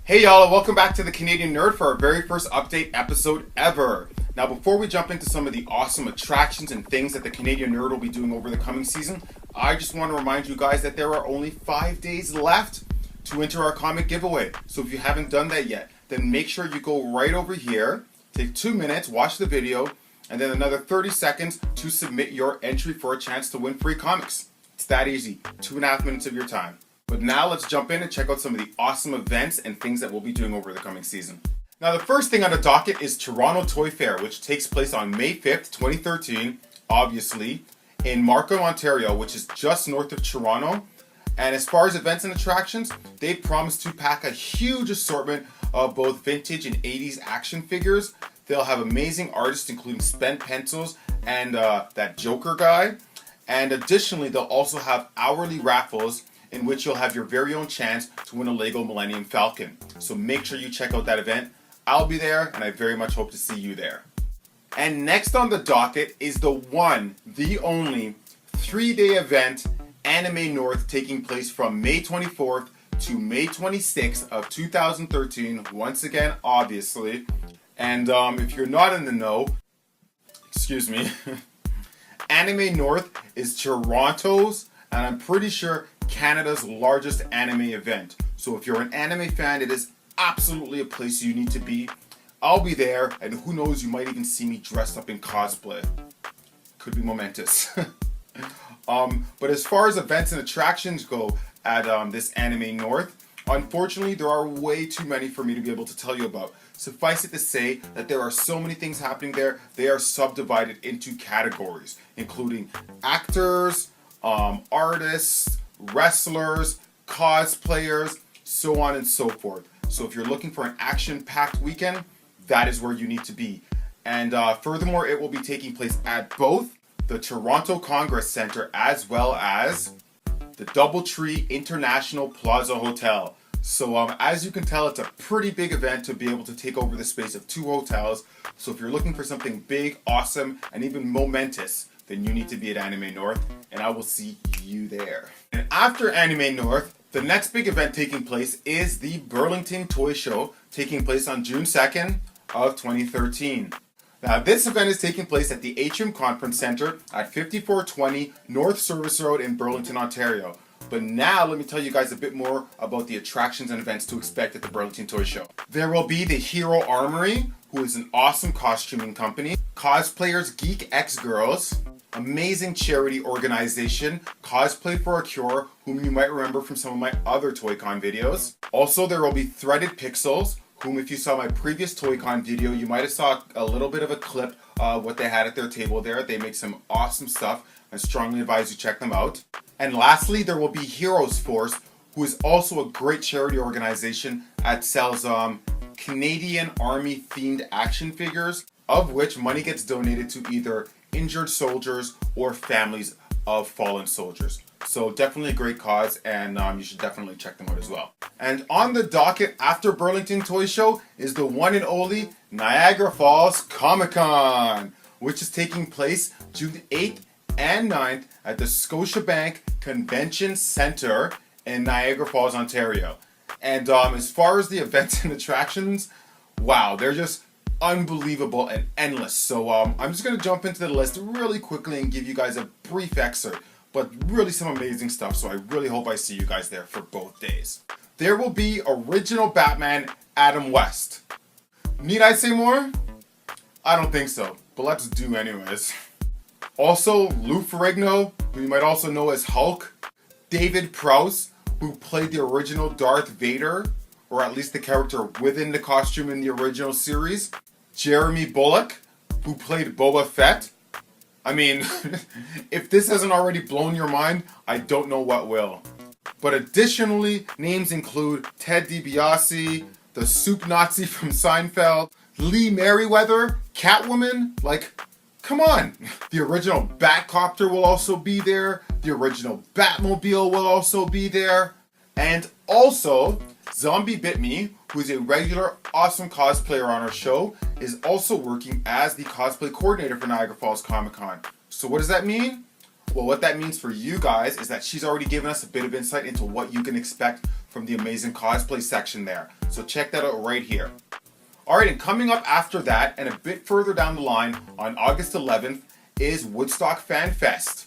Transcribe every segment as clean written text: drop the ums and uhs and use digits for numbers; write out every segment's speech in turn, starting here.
Hey y'all, and welcome back to the Canadian Nerd for our very first update episode ever. Now before we jump into some of the awesome attractions and things that the Canadian Nerd will be doing over the coming season, I just want to remind you guys that there are only 5 days left to enter our comic giveaway. So if you haven't done that yet, then make sure you go right over here, take 2 minutes, watch the video, and then another 30 seconds to submit your entry for a chance to win free comics. It's that easy, 2.5 minutes of your time. But now let's jump in and check out some of the awesome events and things that we'll be doing over the coming season. Now the first thing on the docket is Toronto Toy Fair, which takes place on May 5th, 2013, obviously, in Markham, Ontario, which is just north of Toronto. And as far as events and attractions, they promise to pack a huge assortment of both vintage and 80s action figures. They'll have amazing artists including Spent Pencils and that Joker guy. And additionally, they'll also have hourly raffles in which you'll have your very own chance to win a Lego Millennium Falcon. So make sure you check out that event. I'll be there, and I very much hope to see you there. And next on the docket is the one, the only, 3-day event, Anime North, taking place from May 24th to May 26th of 2013, once again, obviously. And if you're not in the know, excuse me, Anime North is Toronto's, and I'm pretty sure Canada's largest anime event. So if you're an anime fan, it is absolutely a place you need to be. I'll be there, and who knows, you might even see me dressed up in cosplay. Could be momentous. But as far as events and attractions go at this Anime North, unfortunately there are way too many for me to be able to tell you about. Suffice it to say that there are so many things happening there. They are subdivided into categories, including actors, artists, wrestlers, cosplayers, so on and so forth. So if you're looking for an action-packed weekend, that is where you need to be. And furthermore, it will be taking place at both the Toronto Congress Centre as well as the Doubletree International Plaza Hotel. So as you can tell, it's a pretty big event to be able to take over the space of 2 hotels. So if you're looking for something big, awesome, and even momentous, then you need to be at Anime North, and I will see you there. And after Anime North, the next big event taking place is the Burlington Toy Show, taking place on June 2nd of 2013. Now this event is taking place at the Atrium Conference Centre at 5420 North Service Road in Burlington, Ontario. But now let me tell you guys a bit more about the attractions and events to expect at the Burlington Toy Show. There will be the Hero Armory, who is an awesome costuming company, Cosplayers Geek X Girls, amazing charity organization, Cosplay for a Cure, whom you might remember from some of my other ToyCon videos. Also, there will be Threaded Pixels, whom if you saw my previous ToyCon video, you might have saw a little bit of a clip of what they had at their table there. They make some awesome stuff. I strongly advise you check them out. And lastly, there will be Heroes Force, who is also a great charity organization that sells Canadian Army themed action figures, of which money gets donated to either injured soldiers or families of fallen soldiers. So definitely a great cause, and you should definitely check them out as well. And on the docket after Burlington Toy Show is the one and only Niagara Falls ComicCon, which is taking place June 8th and 9th at the Scotiabank Convention Centre in Niagara Falls, Ontario. And as far as the events and attractions, wow, they're just unbelievable and endless. So I'm just going to jump into the list really quickly and give you guys a brief excerpt, but really some amazing stuff. So I really hope I see you guys there for both days. There will be original Batman Adam West. Need I say more? I don't think so, but let's do anyways. Also, Lou Ferrigno, who you might also know as Hulk, David Prowse, who played the original Darth Vader, or at least the character within the costume in the original series, Jeremy Bulloch, who played Boba Fett. I mean, if this hasn't already blown your mind, I don't know what will. But additionally, names include Ted DiBiase, the Soup Nazi from Seinfeld, Lee Merriweather, Catwoman, like, come on. The original Batcopter will also be there, the original Batmobile will also be there, and also, Zombie Bit Me, who is a regular awesome cosplayer on our show, is also working as the cosplay coordinator for Niagara Falls ComicCon. So what does that mean? Well, what that means for you guys is that she's already given us a bit of insight into what you can expect from the amazing cosplay section there. So check that out right here. Alright, and coming up after that, and a bit further down the line, on August 11th, is Woodstock FanFest.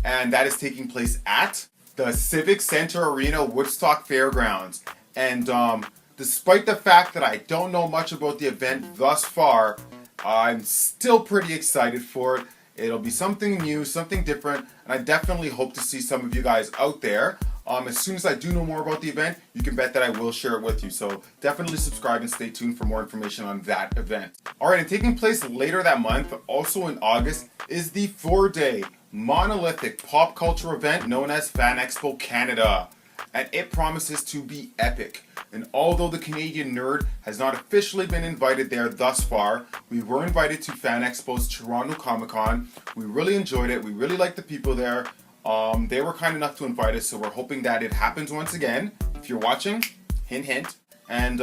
And that is taking place at the Civic Center Arena, Woodstock Fairgrounds. And despite the fact that I don't know much about the event thus far, I'm still pretty excited for it. It'll be something new, something different, and I definitely hope to see some of you guys out there. As soon as I do know more about the event, you can bet that I will share it with you. So definitely subscribe and stay tuned for more information on that event. Alright, and taking place later that month, also in August, is the 4-day monolithic pop culture event known as FanExpo Canada. And it promises to be epic. And although the Canadian Nerd has not officially been invited there thus far, we were invited to FanExpo's Toronto ComicCon. We really enjoyed it. We really liked the people there. They were kind enough to invite us, so we're hoping that it happens once again. If you're watching, hint hint. And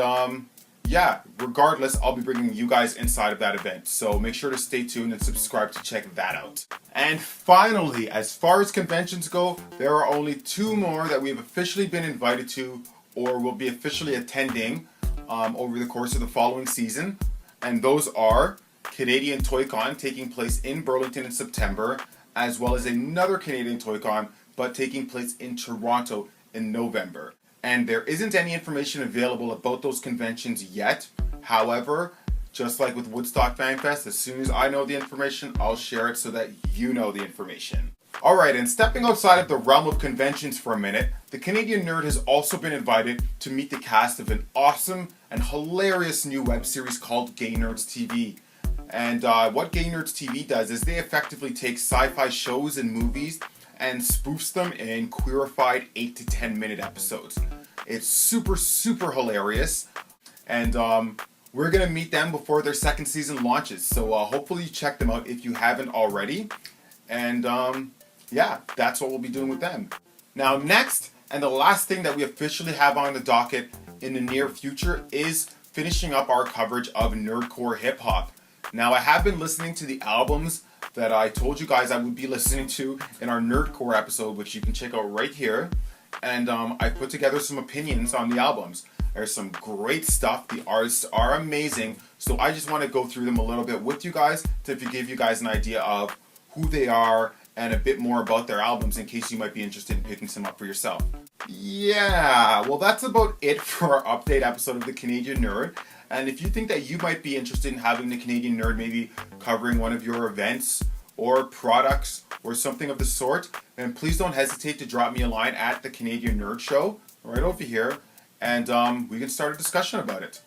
yeah, regardless, I'll be bringing you guys inside of that event. So make sure to stay tuned and subscribe to check that out. And finally, as far as conventions go, there are only 2 more that we've officially been invited to or will be officially attending over the course of the following season. And those are Canadian ToyCon, taking place in Burlington in September, as well as another Canadian ToyCon, but taking place in Toronto in November. And there isn't any information available about those conventions yet. However, just like with Woodstock FanFest, as soon as I know the information, I'll share it so that you know the information. Alright, and stepping outside of the realm of conventions for a minute, the Canadian Nerd has also been invited to meet the cast of an awesome and hilarious new web series called Gay Nerds TV. And what Gay Nerds TV does is they effectively take sci-fi shows and movies and spoofs them in queerified 8 to 10 minute episodes. It's super, super hilarious. And we're going to meet them before their second season launches. So hopefully you check them out if you haven't already. And yeah, that's what we'll be doing with them. Now next, and the last thing that we officially have on the docket in the near future is finishing up our coverage of nerdcore hip hop. Now I have been listening to the albums that I told you guys I would be listening to in our nerdcore episode, which you can check out right here. And I put together some opinions on the albums. There's some great stuff. The artists are amazing. So I just want to go through them a little bit with you guys to give you guys an idea of who they are and a bit more about their albums in case you might be interested in picking some up for yourself. Yeah, well that's about it for our update episode of the Canadian Nerd. And if you think that you might be interested in having the Canadian Nerd maybe covering one of your events or products or something of the sort, then please don't hesitate to drop me a line at the Canadian Nerd Show right over here, and we can start a discussion about it.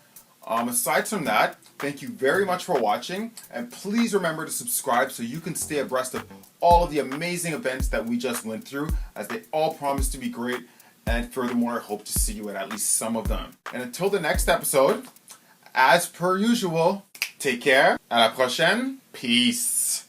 Aside from that, thank you very much for watching, and please remember to subscribe so you can stay abreast of all of the amazing events that we just went through, as they all promise to be great, and furthermore, I hope to see you at least some of them. And until the next episode, as per usual, take care, à la prochaine, peace.